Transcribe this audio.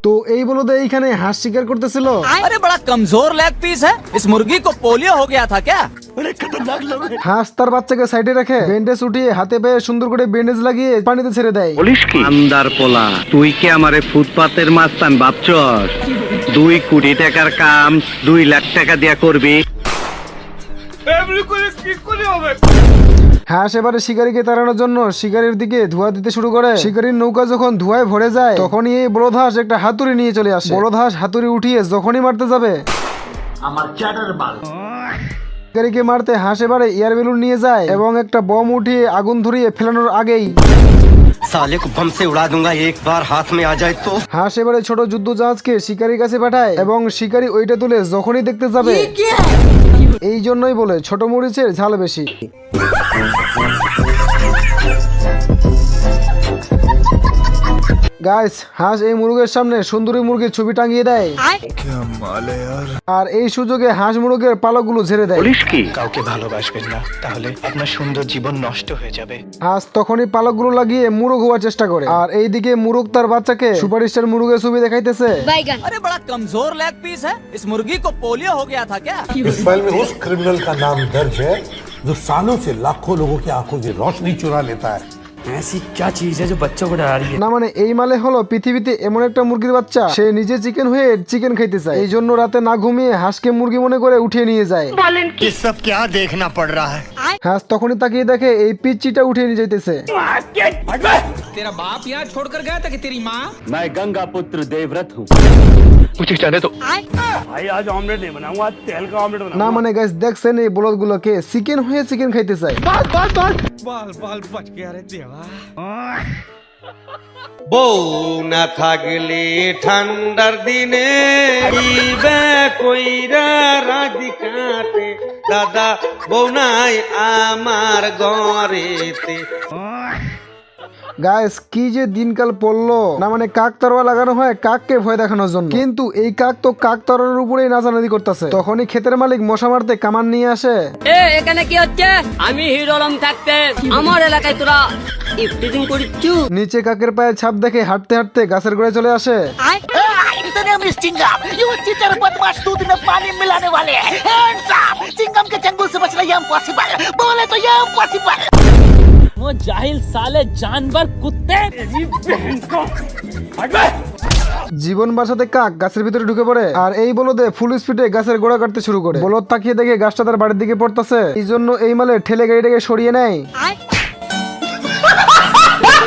তো এই বলদে এইখানে হাঁস শিকার করতেছিল। अरे बड़ा कमजोर लेग पीस है, इस मुर्गी को पोलियो हो गया था क्या? হাঁস তার বাচ্চাকে সাইডে রেখে ব্যান্ডেজ উঠিয়ে হাতে পায়ে সুন্দর করে ব্যান্ডেজ লাগিয়ে পানিতে ছেড়ে দেয়। বলিস কি আমদার পোলা, তুই কি আমারে ফুটপাতের মাস্তান ভাবছস? 2 কোটি টাকার কাম 2 লাখ টাকা দিয়া করবি? হাঁস এবারে শিকারীকে তাড়ানোর জন্য শিকারীর দিকে ধোঁয়া দিতে শুরু করে। শিকারীর নৌকা যখন ধোঁয়ায় ভরে যায় তখনই এই বলদ হাঁস একটা হাতুড়ি নিয়ে চলে আসে। বলদ হাঁস হাতুড়ি উঠিয়ে যখনই মারতে যাবে শিকারীকে মারতে হাঁস এবারে এয়ার বেলুন নিয়ে যায় এবং একটা বম উঠিয়ে আগুন ধরিয়ে ফেলানোর আগেই साले को बम से उड़ा दूंगा एक बार हाथ में आ जाए तो। হাঁস এবারে ছোট যুদ্ধ জাহাজকে শিকারীর কাছে পাঠায় এবং শিকারী ওইটা তুলে যখনই দেখতে যাবে এই জন্যই বলে ছোট মরিচের ঝাল বেশি। গাইস, হাঁস এই মুরগের সামনে সুন্দরী মুরগির ছবি টাঙিয়ে দেয় আর এই সুযোগে হাঁস মুরগের পালকগুলো ঝেড়ে দেয়। বলিস কি? কাউকে ভালোবাসবেন না, তাহলে আপনার সুন্দর জীবন নষ্ট হয়ে যাবে। হাঁস তখনই পালকগুলো লাগিয়ে মুরগ হওয়ার চেষ্টা করে আর এইদিকে মুরগ তার বাচ্চাকে সুপারস্টার মুরগের ছবি দেখাইতেছে। अरे बड़ा कमजोर लेग पीस है, इस मुर्गी को पोलियो हो गया था क्या? इस फाइल में उस क्रिमिनल का नाम दर्ज है जो सालों से लाखों लोगों की आंखों की रोशनी चुरा लेता है। ऐसी क्या चीज है जो बच्चों को डरा रही है? না মানে এই মালে হলো পৃথিবীতে এমন একটা মুরগির বাচ্চা সে নিজে চিকেন হয়ে চিকেন খাইতে চায়, এই জন্য রাতে না ঘুমিয়ে হাঁসকে মুরগি মনে করে উঠিয়ে নিয়ে যায়। ये सब क्या देखना पड़ रहा है? হাঁস তখনই তাকিয়ে দেখে এই পিচ্চিটা উঠিয়ে নিয়ে যাইতেছে। तेरा बाप यहाँ छोड़कर गया था कि तेरी माँ? मैं गंगा पुत्र देवव्रत हूँ। मुझे जाने दो। না মানে গাইস দেখছেন এই বলদগুলোকে চিকেন হয়ে চিকেন খাইতে চায়। বউ না থাকলে ঠান্ডার দিনে কইরা রাজি কাটে দাদা, বউ নাই আমার ঘরেতে। গাইস কি যে দিনকাল পড়লো, না মানে কাক তরোয়া লাগানো হয় কাককে ভয় দেখানোর জন্য, কিন্তু এই কাক তো কাক তরোয়ার উপরেই নাচানাচি করতেছে। তখনই ক্ষেতের মালিক মশা মারতে কামান নিয়ে আসে। এখানে কি হচ্ছে? আমি হিরো রং থাকতে আমার এলাকায় তোরা ইফটিজিং করিচ্ছু। নিচে কাকের পায়ে ছাপ দেখে হাঁটতে হাঁটতে গাছের গোড়ায় চলে আসে। इतने हम चिंगम ये चीटर बदमाश दूध में पानी मिलाने वाले हैं। Hands up! चिंगम के चंगुल से बचना ये इम्पॉसिबल, बोले तो ये इम्पॉसिबल। वो जाहिल साले जानवर कुत्ते। জীবন বাঁচাতে কাক গাছের ভিতরে ঢুকে পড়ে আর এই বলদে ফুল স্পিডে গাছের গোড়া কাটতে শুরু করে। বলদ তাকিয়ে দেখে গাছটা তার বাড়ির দিকে পড়তেছে, এই জন্য এই মালে ঠেলে গাড়িটাকে সরিয়ে নেয়।